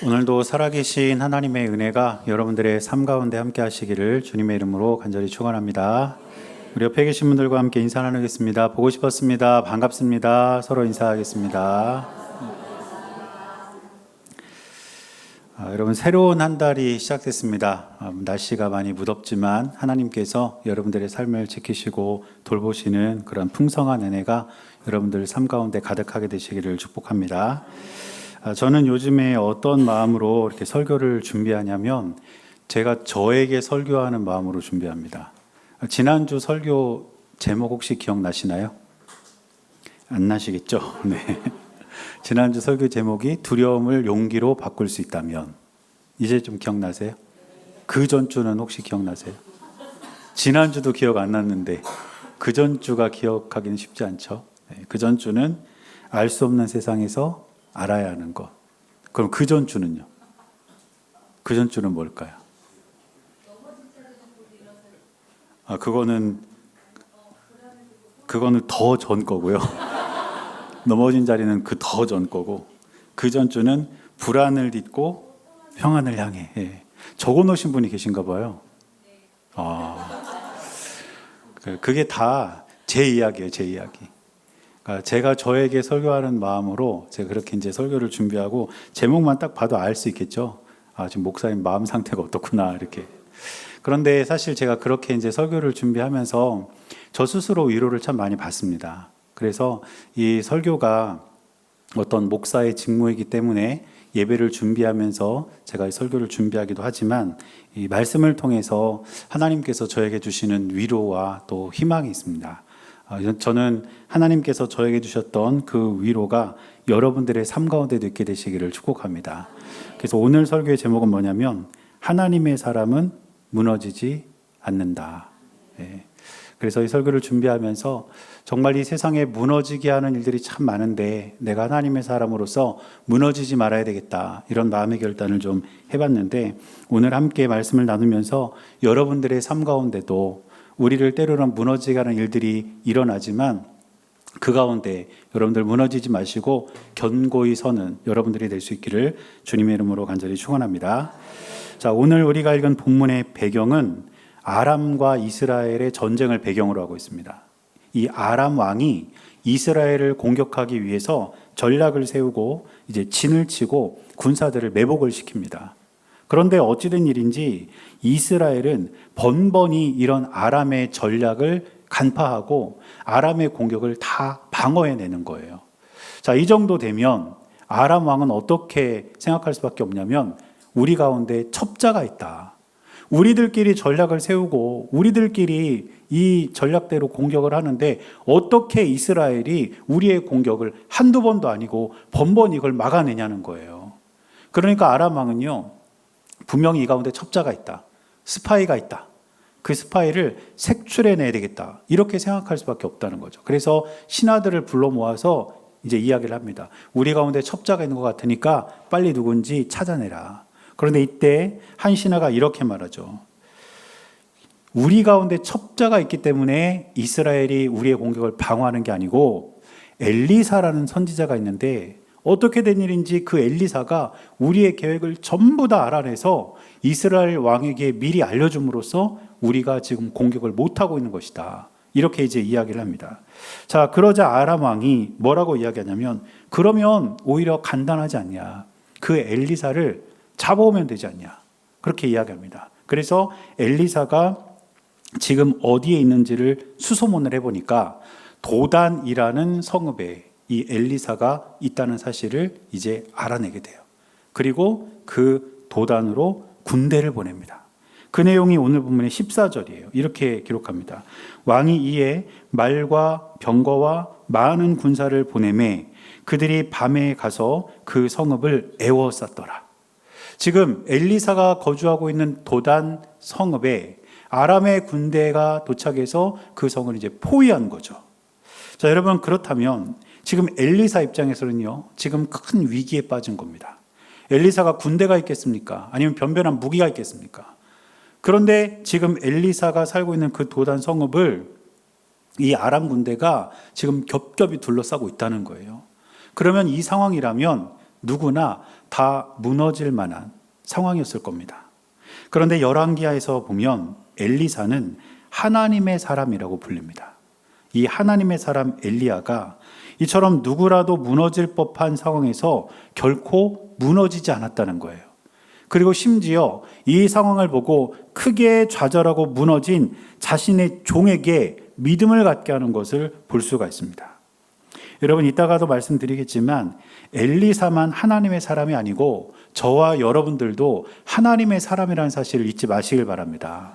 오늘도 살아계신 하나님의 은혜가 여러분들의 삶 가운데 함께 하시기를 주님의 이름으로 간절히 축원합니다. 우리 옆에 계신 분들과 함께 인사 나누겠습니다. 보고 싶었습니다. 반갑습니다. 서로 인사하겠습니다. 여러분, 새로운 한 달이 시작됐습니다. 날씨가 많이 무덥지만 하나님께서 여러분들의 삶을 지키시고 돌보시는 그런 풍성한 은혜가 여러분들 삶 가운데 가득하게 되시기를 축복합니다. 저는 요즘에 어떤 마음으로 이렇게 설교를 준비하냐면 제가 저에게 설교하는 마음으로 준비합니다. 지난주 설교 제목 혹시 기억나시나요? 안 나시겠죠? 네. 지난주 설교 제목이 두려움을 용기로 바꿀 수 있다면. 이제 좀 기억나세요? 그 전주는 혹시 기억나세요? 지난주도 기억 안 났는데 그 전주가 기억하기는 쉽지 않죠. 네. 그 전주는 알 수 없는 세상에서 알아야 하는 것. 그럼 그 전주는요? 그 전주는 뭘까요? 그거는 더 전 거고요. 넘어진 자리는 그 더 전 거고, 그 전주는 불안을 딛고 평안을 향해. 예. 적어 놓으신 분이 계신가 봐요. 그게 다 제 이야기예요, 제 이야기. 제가 저에게 설교하는 마음으로 제가 그렇게 이제 설교를 준비하고 제목만 딱 봐도 알 수 있겠죠. 지금 목사님 마음 상태가 어떻구나 이렇게. 그런데 사실 제가 그렇게 이제 설교를 준비하면서 저 스스로 위로를 참 많이 받습니다. 그래서 이 설교가 어떤 목사의 직무이기 때문에 예배를 준비하면서 제가 이 설교를 준비하기도 하지만 이 말씀을 통해서 하나님께서 저에게 주시는 위로와 또 희망이 있습니다. 저는 하나님께서 저에게 주셨던 그 위로가 여러분들의 삶 가운데도 있게 되시기를 축복합니다. 그래서 오늘 설교의 제목은 뭐냐면 하나님의 사람은 무너지지 않는다. 네. 그래서 이 설교를 준비하면서 정말 이 세상에 무너지게 하는 일들이 참 많은데 내가 하나님의 사람으로서 무너지지 말아야 되겠다, 이런 마음의 결단을 좀 해봤는데 오늘 함께 말씀을 나누면서 여러분들의 삶 가운데도 우리를 때로는 무너지게 하는 일들이 일어나지만 그 가운데 여러분들 무너지지 마시고 견고히 서는 여러분들이 될 수 있기를 주님의 이름으로 간절히 축원합니다. 자, 오늘 우리가 읽은 본문의 배경은 아람과 이스라엘의 전쟁을 배경으로 하고 있습니다. 이 아람 왕이 이스라엘을 공격하기 위해서 전략을 세우고 이제 진을 치고 군사들을 매복을 시킵니다. 그런데 어찌된 일인지 이스라엘은 번번이 이런 아람의 전략을 간파하고 아람의 공격을 다 방어해내는 거예요. 자, 이 정도 되면 아람 왕은 어떻게 생각할 수밖에 없냐면 우리 가운데 첩자가 있다. 우리들끼리 전략을 세우고 우리들끼리 이 전략대로 공격을 하는데 어떻게 이스라엘이 우리의 공격을 한두 번도 아니고 번번이 이걸 막아내냐는 거예요. 그러니까 아람 왕은요, 분명히 이 가운데 첩자가 있다, 스파이가 있다, 그 스파이를 색출해내야 되겠다, 이렇게 생각할 수밖에 없다는 거죠. 그래서 신하들을 불러 모아서 이제 이야기를 합니다. 우리 가운데 첩자가 있는 것 같으니까 빨리 누군지 찾아내라. 그런데 이때 한 신하가 이렇게 말하죠. 우리 가운데 첩자가 있기 때문에 이스라엘이 우리의 공격을 방어하는 게 아니고 엘리사라는 선지자가 있는데 어떻게 된 일인지 그 엘리사가 우리의 계획을 전부 다 알아내서 이스라엘 왕에게 미리 알려줌으로써 우리가 지금 공격을 못하고 있는 것이다. 이렇게 이제 이야기를 합니다. 자, 그러자 아람 왕이 뭐라고 이야기하냐면 그러면 오히려 간단하지 않냐. 그 엘리사를 잡아오면 되지 않냐. 그렇게 이야기합니다. 그래서 엘리사가 지금 어디에 있는지를 수소문을 해보니까 도단이라는 성읍에 이 엘리사가 있다는 사실을 이제 알아내게 돼요. 그리고 그 도단으로 군대를 보냅니다. 그 내용이 오늘 본문의 14절이에요. 이렇게 기록합니다. 왕이 이에 말과 병거와 많은 군사를 보내매 그들이 밤에 가서 그 성읍을 에워쌌더라. 지금 엘리사가 거주하고 있는 도단 성읍에 아람의 군대가 도착해서 그 성을 이제 포위한 거죠. 자, 여러분, 그렇다면 지금 엘리사 입장에서는요, 지금 큰 위기에 빠진 겁니다. 엘리사가 군대가 있겠습니까? 아니면 변변한 무기가 있겠습니까? 그런데 지금 엘리사가 살고 있는 그 도단 성읍을 이 아람 군대가 지금 겹겹이 둘러싸고 있다는 거예요. 그러면 이 상황이라면 누구나 다 무너질 만한 상황이었을 겁니다. 그런데 열왕기하에서 보면 엘리사는 하나님의 사람이라고 불립니다. 이 하나님의 사람 엘리야가 이처럼 누구라도 무너질 법한 상황에서 결코 무너지지 않았다는 거예요. 그리고 심지어 이 상황을 보고 크게 좌절하고 무너진 자신의 종에게 믿음을 갖게 하는 것을 볼 수가 있습니다. 여러분, 이따가도 말씀드리겠지만 엘리사만 하나님의 사람이 아니고 저와 여러분들도 하나님의 사람이라는 사실을 잊지 마시길 바랍니다.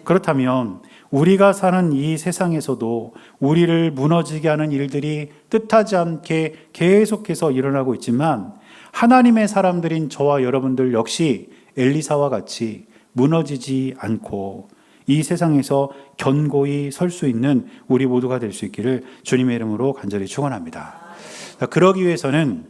그렇다면 우리가 사는 이 세상에서도 우리를 무너지게 하는 일들이 뜻하지 않게 계속해서 일어나고 있지만 하나님의 사람들인 저와 여러분들 역시 엘리사와 같이 무너지지 않고 이 세상에서 견고히 설 수 있는 우리 모두가 될 수 있기를 주님의 이름으로 간절히 축원합니다. 그러기 위해서는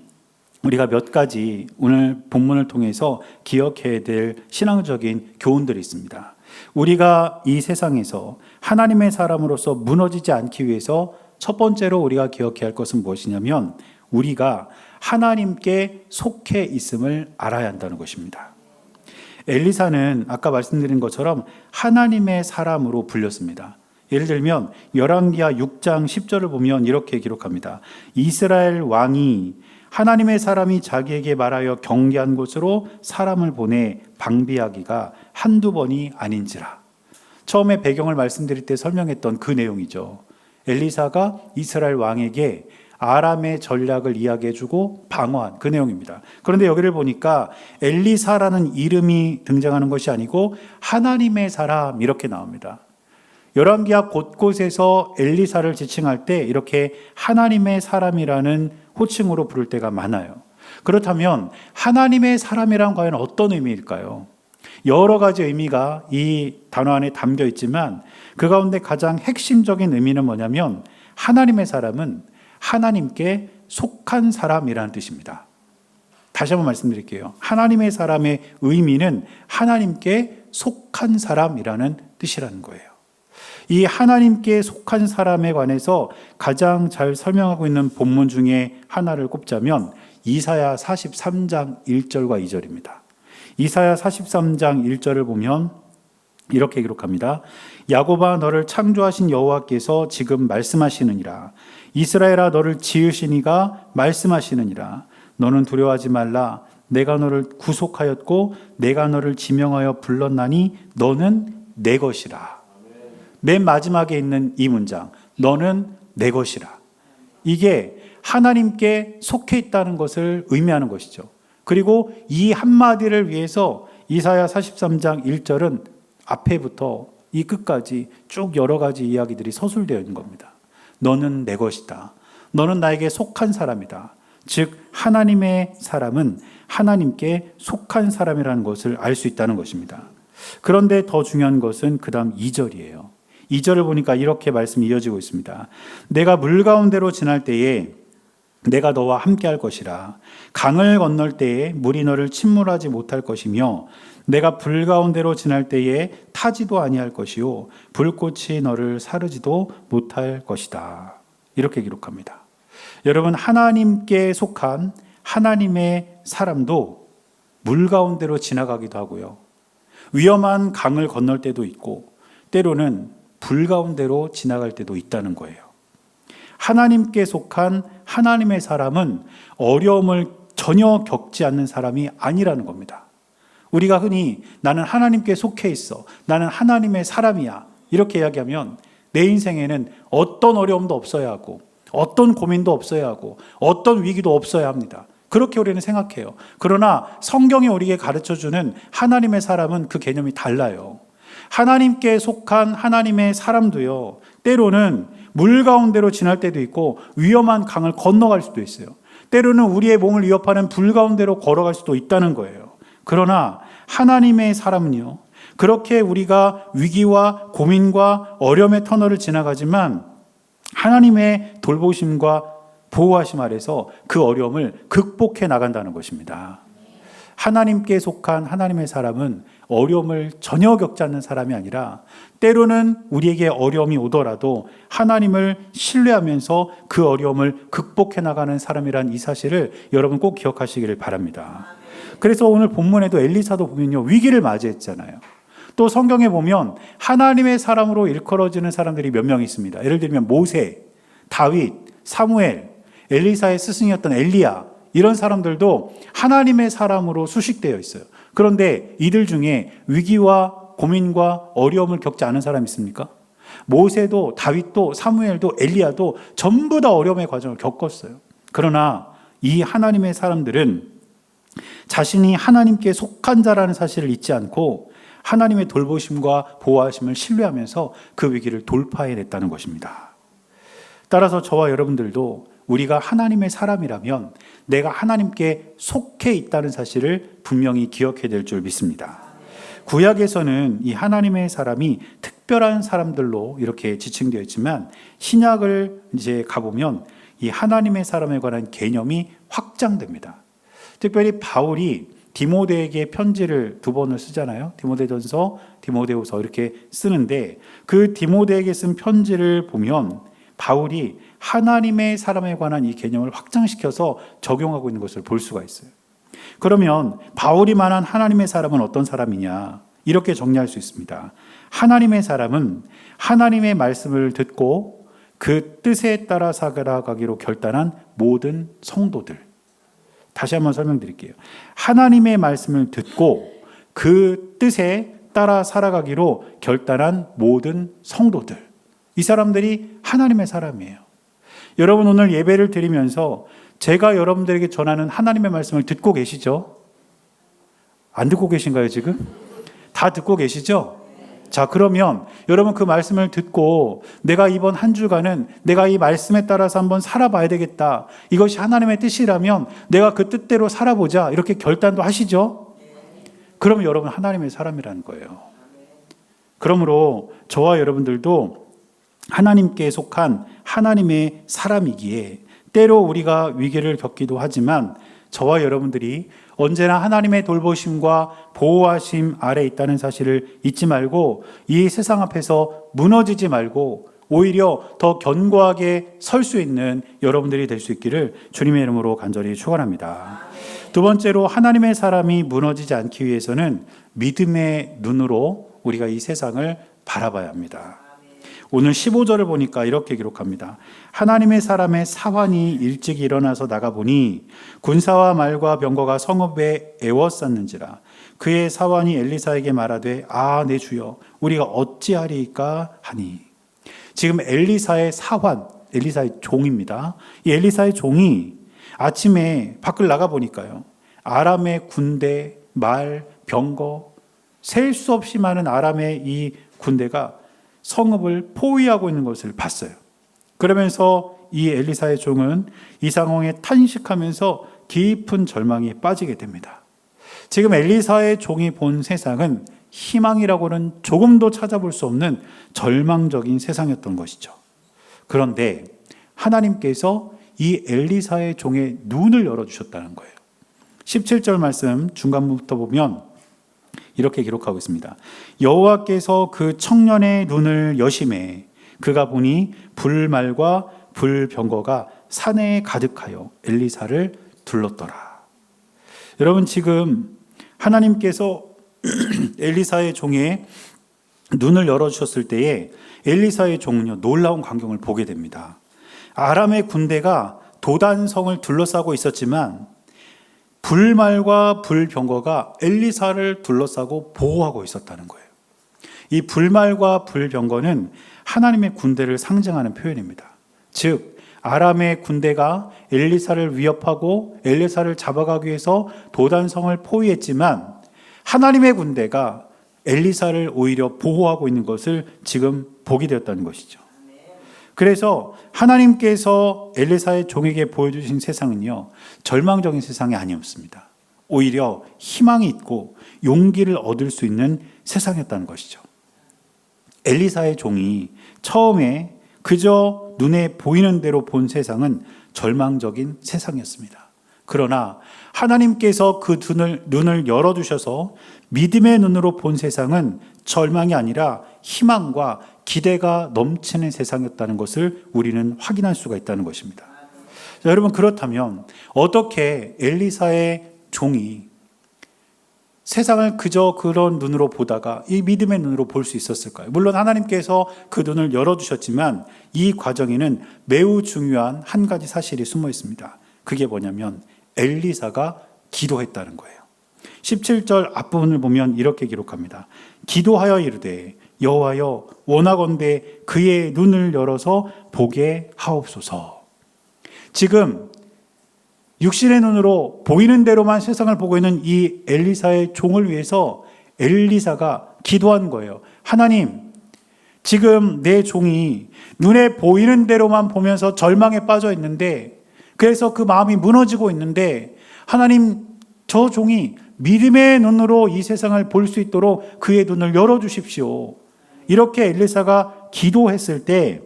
우리가 몇 가지 오늘 본문을 통해서 기억해야 될 신앙적인 교훈들이 있습니다. 우리가 이 세상에서 하나님의 사람으로서 무너지지 않기 위해서 첫 번째로 우리가 기억해야 할 것은 무엇이냐면 우리가 하나님께 속해 있음을 알아야 한다는 것입니다. 엘리사는 아까 말씀드린 것처럼 하나님의 사람으로 불렸습니다. 예를 들면 열왕기하 6장 10절을 보면 이렇게 기록합니다. 이스라엘 왕이 하나님의 사람이 자기에게 말하여 경계한 곳으로 사람을 보내 방비하기가 한두 번이 아닌지라. 처음에 배경을 말씀드릴 때 설명했던 그 내용이죠. 엘리사가 이스라엘 왕에게 아람의 전략을 이야기해주고 방어한 그 내용입니다. 그런데 여기를 보니까 엘리사라는 이름이 등장하는 것이 아니고 하나님의 사람 이렇게 나옵니다. 열왕기하 곳곳에서 엘리사를 지칭할 때 이렇게 하나님의 사람이라는 호칭으로 부를 때가 많아요. 그렇다면 하나님의 사람이란 과연 어떤 의미일까요? 여러 가지 의미가 이 단어 안에 담겨 있지만 그 가운데 가장 핵심적인 의미는 뭐냐면 하나님의 사람은 하나님께 속한 사람이라는 뜻입니다. 다시 한번 말씀드릴게요. 하나님의 사람의 의미는 하나님께 속한 사람이라는 뜻이라는 거예요. 이 하나님께 속한 사람에 관해서 가장 잘 설명하고 있는 본문 중에 하나를 꼽자면 이사야 43장 1절과 2절입니다. 이사야 43장 1절을 보면 이렇게 기록합니다. 야곱아 너를 창조하신 여호와께서 지금 말씀하시느니라. 이스라엘아 너를 지으신 이가 말씀하시느니라. 너는 두려워하지 말라. 내가 너를 구속하였고 내가 너를 지명하여 불렀나니 너는 내 것이라. 맨 마지막에 있는 이 문장, 너는 내 것이라. 이게 하나님께 속해 있다는 것을 의미하는 것이죠. 그리고 이 한마디를 위해서 이사야 43장 1절은 앞에부터 이 끝까지 쭉 여러 가지 이야기들이 서술되어 있는 겁니다. 너는 내 것이다. 너는 나에게 속한 사람이다. 즉 하나님의 사람은 하나님께 속한 사람이라는 것을 알 수 있다는 것입니다. 그런데 더 중요한 것은 그 다음 2절이에요. 2절을 보니까 이렇게 말씀이 이어지고 있습니다. 내가 물 가운데로 지날 때에 내가 너와 함께 할 것이라. 강을 건널 때에 물이 너를 침몰하지 못할 것이며 내가 불 가운데로 지날 때에 타지도 아니할 것이요 불꽃이 너를 사르지도 못할 것이다. 이렇게 기록합니다. 여러분, 하나님께 속한 하나님의 사람도 물 가운데로 지나가기도 하고요. 위험한 강을 건널 때도 있고 때로는 불 가운데로 지나갈 때도 있다는 거예요. 하나님께 속한 하나님의 사람은 어려움을 전혀 겪지 않는 사람이 아니라는 겁니다. 우리가 흔히 나는 하나님께 속해 있어. 나는 하나님의 사람이야. 이렇게 이야기하면 내 인생에는 어떤 어려움도 없어야 하고 어떤 고민도 없어야 하고 어떤 위기도 없어야 합니다. 그렇게 우리는 생각해요. 그러나 성경이 우리에게 가르쳐주는 하나님의 사람은 그 개념이 달라요. 하나님께 속한 하나님의 사람도요, 때로는 물 가운데로 지날 때도 있고 위험한 강을 건너갈 수도 있어요. 때로는 우리의 몸을 위협하는 불 가운데로 걸어갈 수도 있다는 거예요. 그러나 하나님의 사람은요, 그렇게 우리가 위기와 고민과 어려움의 터널을 지나가지만 하나님의 돌보심과 보호하심 아래서 그 어려움을 극복해 나간다는 것입니다. 하나님께 속한 하나님의 사람은 어려움을 전혀 겪지 않는 사람이 아니라 때로는 우리에게 어려움이 오더라도 하나님을 신뢰하면서 그 어려움을 극복해 나가는 사람이란 이 사실을 여러분 꼭 기억하시기를 바랍니다. 그래서 오늘 본문에도 엘리사도 보면요, 위기를 맞이했잖아요. 또 성경에 보면 하나님의 사람으로 일컬어지는 사람들이 몇 명 있습니다. 예를 들면 모세, 다윗, 사무엘, 엘리사의 스승이었던 엘리야, 이런 사람들도 하나님의 사람으로 수식되어 있어요. 그런데 이들 중에 위기와 고민과 어려움을 겪지 않은 사람이 있습니까? 모세도 다윗도 사무엘도 엘리야도 전부 다 어려움의 과정을 겪었어요. 그러나 이 하나님의 사람들은 자신이 하나님께 속한 자라는 사실을 잊지 않고 하나님의 돌보심과 보호하심을 신뢰하면서 그 위기를 돌파해냈다는 것입니다. 따라서 저와 여러분들도 우리가 하나님의 사람이라면 내가 하나님께 속해 있다는 사실을 분명히 기억해야 될 줄 믿습니다. 구약에서는 이 하나님의 사람이 특별한 사람들로 이렇게 지칭되어 있지만 신약을 이제 가보면 이 하나님의 사람에 관한 개념이 확장됩니다. 특별히 바울이 디모데에게 편지를 2번을 쓰잖아요. 디모데전서, 디모데후서 이렇게 쓰는데 그 디모데에게 쓴 편지를 보면 바울이 하나님의 사람에 관한 이 개념을 확장시켜서 적용하고 있는 것을 볼 수가 있어요. 그러면 바울이 말한 하나님의 사람은 어떤 사람이냐? 이렇게 정리할 수 있습니다. 하나님의 사람은 하나님의 말씀을 듣고 그 뜻에 따라 살아가기로 결단한 모든 성도들. 다시 한번 설명드릴게요. 하나님의 말씀을 듣고 그 뜻에 따라 살아가기로 결단한 모든 성도들. 이 사람들이 하나님의 사람이에요. 여러분 오늘 예배를 드리면서 제가 여러분들에게 전하는 하나님의 말씀을 듣고 계시죠? 안 듣고 계신가요 지금? 다 듣고 계시죠? 자, 그러면 여러분 그 말씀을 듣고 내가 이번 한 주간은 내가 이 말씀에 따라서 한번 살아봐야 되겠다. 이것이 하나님의 뜻이라면 내가 그 뜻대로 살아보자. 이렇게 결단도 하시죠? 그러면 여러분 하나님의 사람이라는 거예요. 그러므로 저와 여러분들도 하나님께 속한 하나님의 사람이기에 때로 우리가 위기를 겪기도 하지만 저와 여러분들이 언제나 하나님의 돌보심과 보호하심 아래 있다는 사실을 잊지 말고 이 세상 앞에서 무너지지 말고 오히려 더 견고하게 설 수 있는 여러분들이 될 수 있기를 주님의 이름으로 간절히 축원합니다. 두 번째로 하나님의 사람이 무너지지 않기 위해서는 믿음의 눈으로 우리가 이 세상을 바라봐야 합니다. 오늘 15절을 보니까 이렇게 기록합니다. 하나님의 사람의 사환이 일찍 일어나서 나가보니 군사와 말과 병거가 성읍에 에워쌌는지라. 그의 사환이 엘리사에게 말하되 아 내 주여 우리가 어찌하리이까 하니. 지금 엘리사의 사환, 엘리사의 종입니다. 이 엘리사의 종이 아침에 밖을 나가보니까요, 아람의 군대, 말, 병거, 셀 수 없이 많은 아람의 이 군대가 성읍을 포위하고 있는 것을 봤어요. 그러면서 이 엘리사의 종은 이 상황에 탄식하면서 깊은 절망에 빠지게 됩니다. 지금 엘리사의 종이 본 세상은 희망이라고는 조금도 찾아볼 수 없는 절망적인 세상이었던 것이죠. 그런데 하나님께서 이 엘리사의 종의 눈을 열어주셨다는 거예요. 17절 말씀 중간부터 보면 이렇게 기록하고 있습니다. 여호와께서 그 청년의 눈을 여심해 그가 보니 불말과 불병거가 산에 가득하여 엘리사를 둘렀더라. 여러분 지금 하나님께서 엘리사의 종의 눈을 열어주셨을 때에 엘리사의 종은요 놀라운 광경을 보게 됩니다. 아람의 군대가 도단성을 둘러싸고 있었지만 불말과 불병거가 엘리사를 둘러싸고 보호하고 있었다는 거예요. 이 불말과 불병거는 하나님의 군대를 상징하는 표현입니다. 즉 아람의 군대가 엘리사를 위협하고 엘리사를 잡아가기 위해서 도단성을 포위했지만 하나님의 군대가 엘리사를 오히려 보호하고 있는 것을 지금 보게 되었다는 것이죠. 그래서 하나님께서 엘리사의 종에게 보여주신 세상은요 절망적인 세상이 아니었습니다. 오히려 희망이 있고 용기를 얻을 수 있는 세상이었다는 것이죠. 엘리사의 종이 처음에 그저 눈에 보이는 대로 본 세상은 절망적인 세상이었습니다. 그러나 하나님께서 그 눈을 열어주셔서 믿음의 눈으로 본 세상은 절망이 아니라 희망과 기대가 넘치는 세상이었다는 것을 우리는 확인할 수가 있다는 것입니다. 자, 여러분, 그렇다면 어떻게 엘리사의 종이 세상을 그저 그런 눈으로 보다가 이 믿음의 눈으로 볼 수 있었을까요? 물론 하나님께서 그 눈을 열어주셨지만 이 과정에는 매우 중요한 한 가지 사실이 숨어 있습니다. 그게 뭐냐면 엘리사가 기도했다는 거예요. 17절 앞부분을 보면 이렇게 기록합니다. 기도하여 이르되 여호와여 원하건대 그의 눈을 열어서 보게 하옵소서. 지금 육신의 눈으로 보이는 대로만 세상을 보고 있는 이 엘리사의 종을 위해서 엘리사가 기도한 거예요. 하나님, 지금 내 종이 눈에 보이는 대로만 보면서 절망에 빠져 있는데, 그래서 그 마음이 무너지고 있는데, 하나님, 저 종이 믿음의 눈으로 이 세상을 볼 수 있도록 그의 눈을 열어주십시오. 이렇게 엘리사가 기도했을 때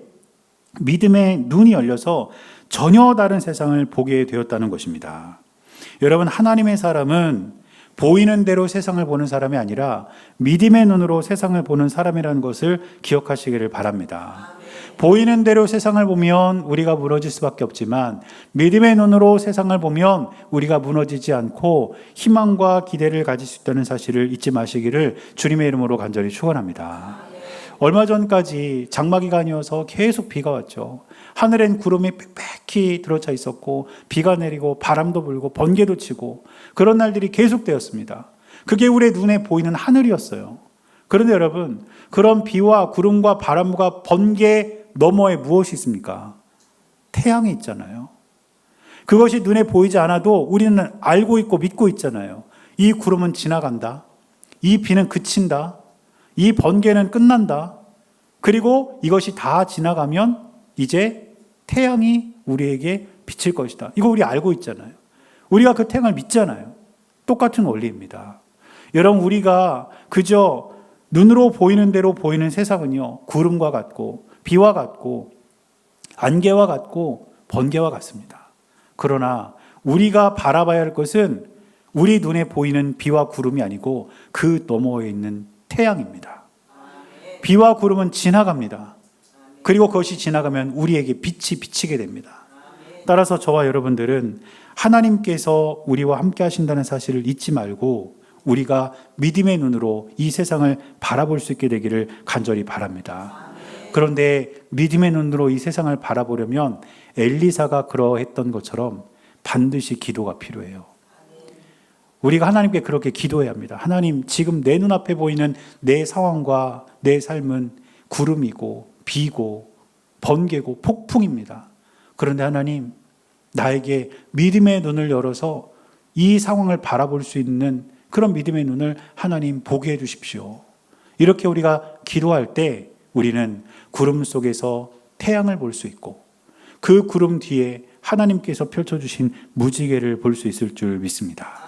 믿음의 눈이 열려서 전혀 다른 세상을 보게 되었다는 것입니다. 여러분, 하나님의 사람은 보이는 대로 세상을 보는 사람이 아니라 믿음의 눈으로 세상을 보는 사람이라는 것을 기억하시기를 바랍니다. 보이는 대로 세상을 보면 우리가 무너질 수밖에 없지만 믿음의 눈으로 세상을 보면 우리가 무너지지 않고 희망과 기대를 가질 수 있다는 사실을 잊지 마시기를 주님의 이름으로 간절히 축원합니다. 얼마 전까지 장마 기간이어서 계속 비가 왔죠. 하늘엔 구름이 빽빽히 들어차 있었고 비가 내리고 바람도 불고 번개도 치고 그런 날들이 계속되었습니다. 그게 우리의 눈에 보이는 하늘이었어요. 그런데 여러분, 그런 비와 구름과 바람과 번개 너머에 무엇이 있습니까? 태양이 있잖아요. 그것이 눈에 보이지 않아도 우리는 알고 있고 믿고 있잖아요. 이 구름은 지나간다. 이 비는 그친다. 이 번개는 끝난다. 그리고 이것이 다 지나가면 이제 태양이 우리에게 비칠 것이다. 이거 우리 알고 있잖아요. 우리가 그 태양을 믿잖아요. 똑같은 원리입니다. 여러분, 우리가 그저 눈으로 보이는 대로 보이는 세상은요, 구름과 같고 비와 같고 안개와 같고 번개와 같습니다. 그러나 우리가 바라봐야 할 것은 우리 눈에 보이는 비와 구름이 아니고 그 너머에 있는 태양입니다. 비와 구름은 지나갑니다. 그리고 그것이 지나가면 우리에게 빛이 비치게 됩니다. 따라서 저와 여러분들은 하나님께서 우리와 함께 하신다는 사실을 잊지 말고 우리가 믿음의 눈으로 이 세상을 바라볼 수 있게 되기를 간절히 바랍니다. 그런데 믿음의 눈으로 이 세상을 바라보려면 엘리사가 그러했던 것처럼 반드시 기도가 필요해요. 우리가 하나님께 그렇게 기도해야 합니다. 하나님, 지금 내 눈앞에 보이는 내 상황과 내 삶은 구름이고 비고 번개고 폭풍입니다. 그런데 하나님, 나에게 믿음의 눈을 열어서 이 상황을 바라볼 수 있는 그런 믿음의 눈을 하나님 보게 해 주십시오. 이렇게 우리가 기도할 때 우리는 구름 속에서 태양을 볼 수 있고 그 구름 뒤에 하나님께서 펼쳐주신 무지개를 볼 수 있을 줄 믿습니다.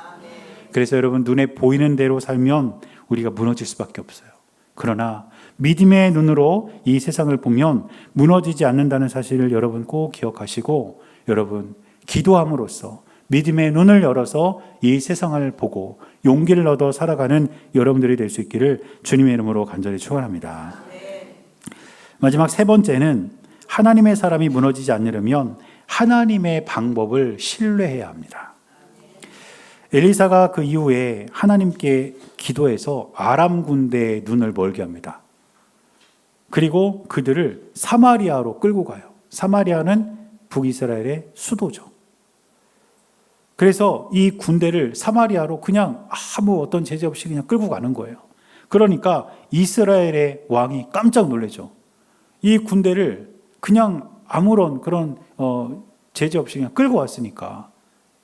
그래서 여러분, 눈에 보이는 대로 살면 우리가 무너질 수밖에 없어요. 그러나 믿음의 눈으로 이 세상을 보면 무너지지 않는다는 사실을 여러분 꼭 기억하시고, 여러분 기도함으로써 믿음의 눈을 열어서 이 세상을 보고 용기를 얻어 살아가는 여러분들이 될 수 있기를 주님의 이름으로 간절히 축원합니다. 마지막 세 번째는 하나님의 사람이 무너지지 않으려면 하나님의 방법을 신뢰해야 합니다. 엘리사가 그 이후에 하나님께 기도해서 아람 군대의 눈을 멀게 합니다. 그리고 그들을 사마리아로 끌고 가요. 사마리아는 북이스라엘의 수도죠. 그래서 이 군대를 사마리아로 그냥 아무 어떤 제재 없이 그냥 끌고 가는 거예요. 그러니까 이스라엘의 왕이 깜짝 놀라죠. 이 군대를 그냥 아무런 그런 제재 없이 그냥 끌고 왔으니까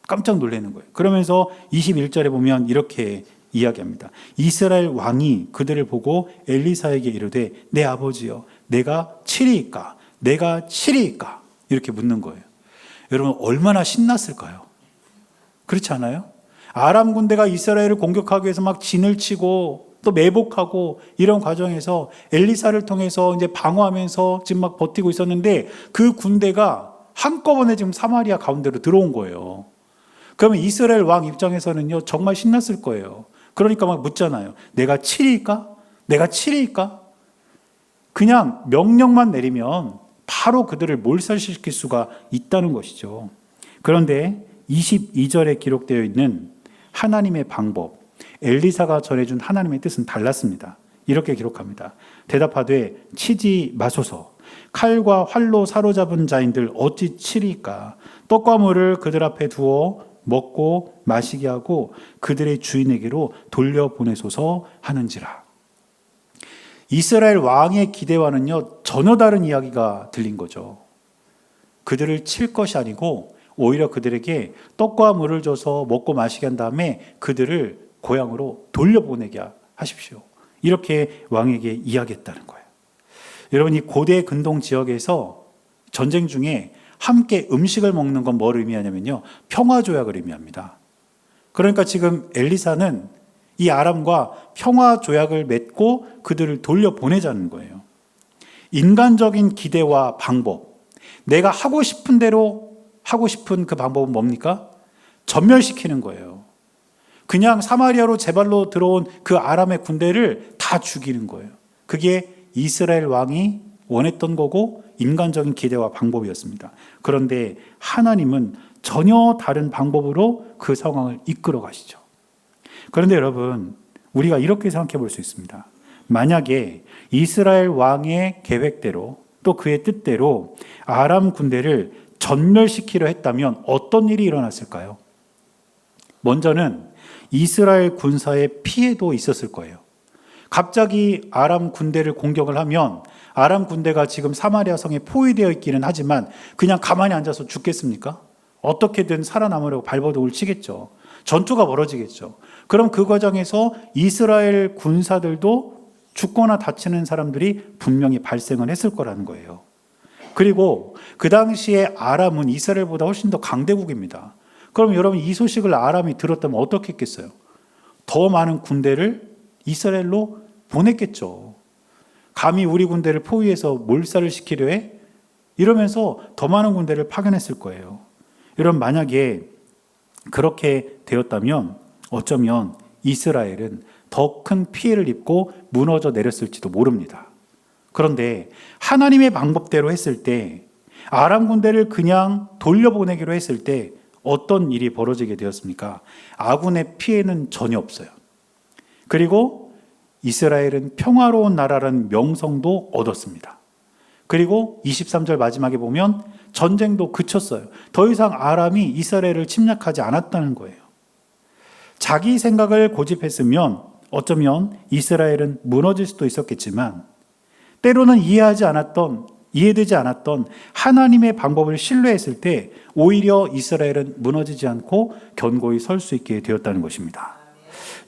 깜짝 놀라는 거예요. 그러면서 21절에 보면 이렇게 이야기합니다. 이스라엘 왕이 그들을 보고 엘리사에게 이르되 내 아버지여, 내가 치리이까? 내가 치리이까? 이렇게 묻는 거예요. 여러분, 얼마나 신났을까요? 그렇지 않아요? 아람 군대가 이스라엘을 공격하기 위해서 막 진을 치고 또 매복하고 이런 과정에서 엘리사를 통해서 이제 방어하면서 지금 막 버티고 있었는데 그 군대가 한꺼번에 지금 사마리아 가운데로 들어온 거예요. 그러면 이스라엘 왕 입장에서는요, 정말 신났을 거예요. 그러니까 막 묻잖아요. 내가 7위일까? 내가 7위일까? 그냥 명령만 내리면 바로 그들을 몰살시킬 수가 있다는 것이죠. 그런데 22절에 기록되어 있는 하나님의 방법, 엘리사가 전해준 하나님의 뜻은 달랐습니다. 이렇게 기록합니다. 대답하되 치지 마소서. 칼과 활로 사로잡은 자인들 어찌 치리까? 떡과 물을 그들 앞에 두어 먹고 마시게 하고 그들의 주인에게로 돌려보내소서 하는지라. 이스라엘 왕의 기대와는요, 전혀 다른 이야기가 들린 거죠. 그들을 칠 것이 아니고 오히려 그들에게 떡과 물을 줘서 먹고 마시게 한 다음에 그들을 고향으로 돌려보내게 하십시오. 이렇게 왕에게 이야기했다는 거예요. 여러분, 이 고대 근동 지역에서 전쟁 중에 함께 음식을 먹는 건 뭘 의미하냐면요, 평화조약을 의미합니다. 그러니까 지금 엘리사는 이 아람과 평화조약을 맺고 그들을 돌려보내자는 거예요. 인간적인 기대와 방법, 내가 하고 싶은 대로 하고 싶은 그 방법은 뭡니까? 전멸시키는 거예요. 그냥 사마리아로 제발로 들어온 그 아람의 군대를 다 죽이는 거예요. 그게 이스라엘 왕이 원했던 거고 인간적인 기대와 방법이었습니다. 그런데 하나님은 전혀 다른 방법으로 그 상황을 이끌어 가시죠. 그런데 여러분, 우리가 이렇게 생각해 볼 수 있습니다. 만약에 이스라엘 왕의 계획대로 또 그의 뜻대로 아람 군대를 전멸시키려 했다면 어떤 일이 일어났을까요? 먼저는 이스라엘 군사의 피해도 있었을 거예요. 갑자기 아람 군대를 공격을 하면 아람 군대가 지금 사마리아 성에 포위되어 있기는 하지만 그냥 가만히 앉아서 죽겠습니까? 어떻게든 살아남으려고 발버둥을 치겠죠. 전투가 벌어지겠죠. 그럼 그 과정에서 이스라엘 군사들도 죽거나 다치는 사람들이 분명히 발생을 했을 거라는 거예요. 그리고 그 당시에 아람은 이스라엘보다 훨씬 더 강대국입니다. 그럼 여러분, 이 소식을 아람이 들었다면 어떻게 했겠어요? 더 많은 군대를 이스라엘로 보냈겠죠. 감히 우리 군대를 포위해서 몰살을 시키려 해? 이러면서 더 많은 군대를 파견했을 거예요. 여러분, 만약에 그렇게 되었다면 어쩌면 이스라엘은 더 큰 피해를 입고 무너져 내렸을지도 모릅니다. 그런데 하나님의 방법대로 했을 때, 아람 군대를 그냥 돌려보내기로 했을 때 어떤 일이 벌어지게 되었습니까? 아군의 피해는 전혀 없어요. 그리고 이스라엘은 평화로운 나라라는 명성도 얻었습니다. 그리고 23절 마지막에 보면 전쟁도 그쳤어요. 더 이상 아람이 이스라엘을 침략하지 않았다는 거예요. 자기 생각을 고집했으면 어쩌면 이스라엘은 무너질 수도 있었겠지만, 때로는 이해되지 않았던 하나님의 방법을 신뢰했을 때 오히려 이스라엘은 무너지지 않고 견고히 설 수 있게 되었다는 것입니다.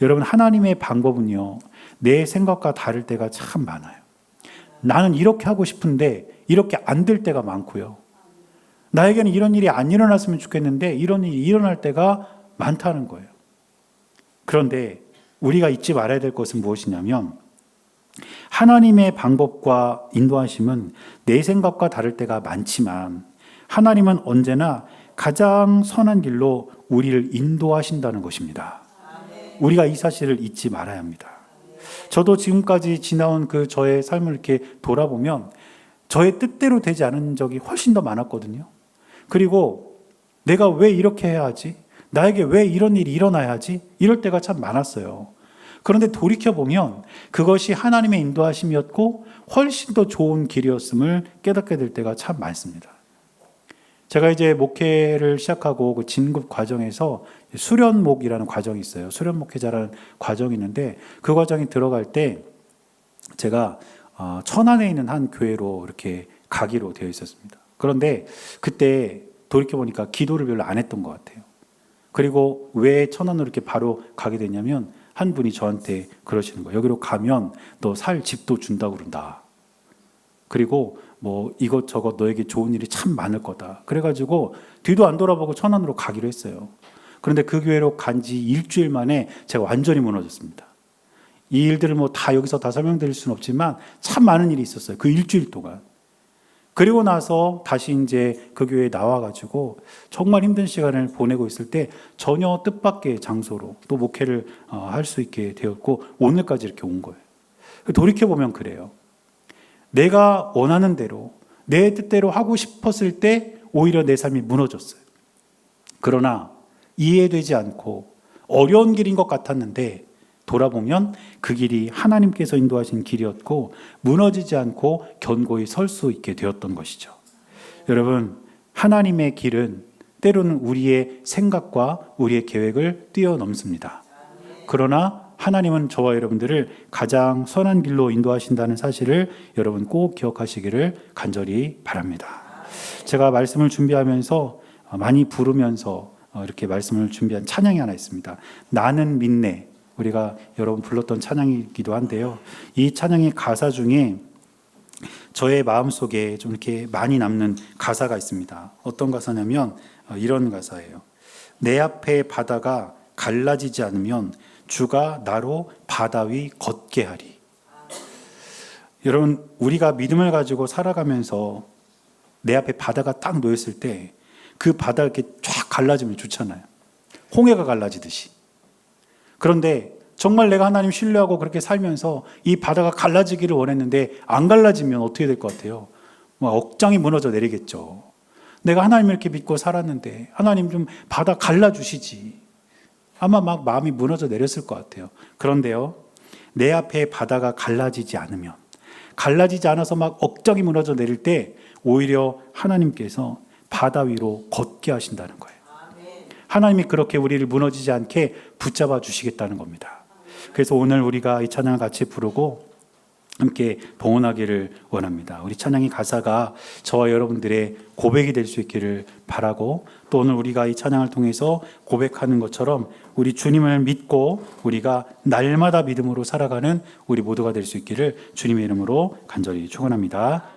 여러분, 하나님의 방법은요, 내 생각과 다를 때가 참 많아요. 나는 이렇게 하고 싶은데 이렇게 안 될 때가 많고요. 나에게는 이런 일이 안 일어났으면 좋겠는데 이런 일이 일어날 때가 많다는 거예요. 그런데 우리가 잊지 말아야 될 것은 무엇이냐면, 하나님의 방법과 인도하심은 내 생각과 다를 때가 많지만 하나님은 언제나 가장 선한 길로 우리를 인도하신다는 것입니다. 우리가 이 사실을 잊지 말아야 합니다. 저도 지금까지 지나온 그 저의 삶을 이렇게 돌아보면 저의 뜻대로 되지 않은 적이 훨씬 더 많았거든요. 그리고 내가 왜 이렇게 해야 하지? 나에게 왜 이런 일이 일어나야 하지? 이럴 때가 참 많았어요. 그런데 돌이켜보면 그것이 하나님의 인도하심이었고 훨씬 더 좋은 길이었음을 깨닫게 될 때가 참 많습니다. 제가 이제 목회를 시작하고 그 진급 과정에서 수련목이라는 과정이 있어요. 수련목회자라는 과정이 있는데 그 과정에 들어갈 때 제가 천안에 있는 한 교회로 이렇게 가기로 되어 있었습니다. 그런데 그때 돌이켜보니까 기도를 별로 안 했던 것 같아요. 그리고 왜 천안으로 이렇게 바로 가게 됐냐면 한 분이 저한테 그러시는 거예요. 여기로 가면 너 살 집도 준다고 그런다. 그리고 뭐 이것저것 너에게 좋은 일이 참 많을 거다. 그래가지고 뒤도 안 돌아보고 천안으로 가기로 했어요. 그런데 그 교회로 간 지 일주일 만에 제가 완전히 무너졌습니다. 이 일들을 뭐 다 여기서 다 설명드릴 수는 없지만 참 많은 일이 있었어요. 그 일주일 동안. 그리고 나서 다시 이제 그 교회에 나와가지고 정말 힘든 시간을 보내고 있을 때 전혀 뜻밖의 장소로 또 목회를 할 수 있게 되었고 오늘까지 이렇게 온 거예요. 돌이켜보면 그래요. 내가 원하는 대로 내 뜻대로 하고 싶었을 때 오히려 내 삶이 무너졌어요. 그러나 이해되지 않고 어려운 길인 것 같았는데 돌아보면 그 길이 하나님께서 인도하신 길이었고 무너지지 않고 견고히 설 수 있게 되었던 것이죠. 여러분, 하나님의 길은 때로는 우리의 생각과 우리의 계획을 뛰어넘습니다. 그러나 하나님은 저와 여러분들을 가장 선한 길로 인도하신다는 사실을 여러분 꼭 기억하시기를 간절히 바랍니다. 제가 말씀을 준비하면서 많이 부르면서 이렇게 말씀을 준비한 찬양이 하나 있습니다. 나는 믿네. 우리가 여러분 불렀던 찬양이기도 한데요. 이 찬양의 가사 중에 저의 마음속에 좀 이렇게 많이 남는 가사가 있습니다. 어떤 가사냐면 이런 가사예요. 내 앞에 바다가 갈라지지 않으면 주가 나로 바다 위 걷게 하리. 여러분, 우리가 믿음을 가지고 살아가면서 내 앞에 바다가 딱 놓였을 때 그 바다가 이렇게 쫙 갈라지면 좋잖아요. 홍해가 갈라지듯이. 그런데 정말 내가 하나님 신뢰하고 그렇게 살면서 이 바다가 갈라지기를 원했는데 안 갈라지면 어떻게 될 것 같아요? 억장이 무너져 내리겠죠. 내가 하나님을 이렇게 믿고 살았는데 하나님 좀 바다 갈라주시지. 아마 막 마음이 무너져 내렸을 것 같아요. 그런데요, 내 앞에 바다가 갈라지지 않으면, 갈라지지 않아서 막 억장이 무너져 내릴 때 오히려 하나님께서 바다 위로 걷게 하신다는 거예요. 하나님이 그렇게 우리를 무너지지 않게 붙잡아 주시겠다는 겁니다. 그래서 오늘 우리가 이 찬양을 같이 부르고 함께 봉헌하기를 원합니다. 우리 찬양의 가사가 저와 여러분들의 고백이 될 수 있기를 바라고, 또 오늘 우리가 이 찬양을 통해서 고백하는 것처럼 우리 주님을 믿고 우리가 날마다 믿음으로 살아가는 우리 모두가 될 수 있기를 주님의 이름으로 간절히 축원합니다.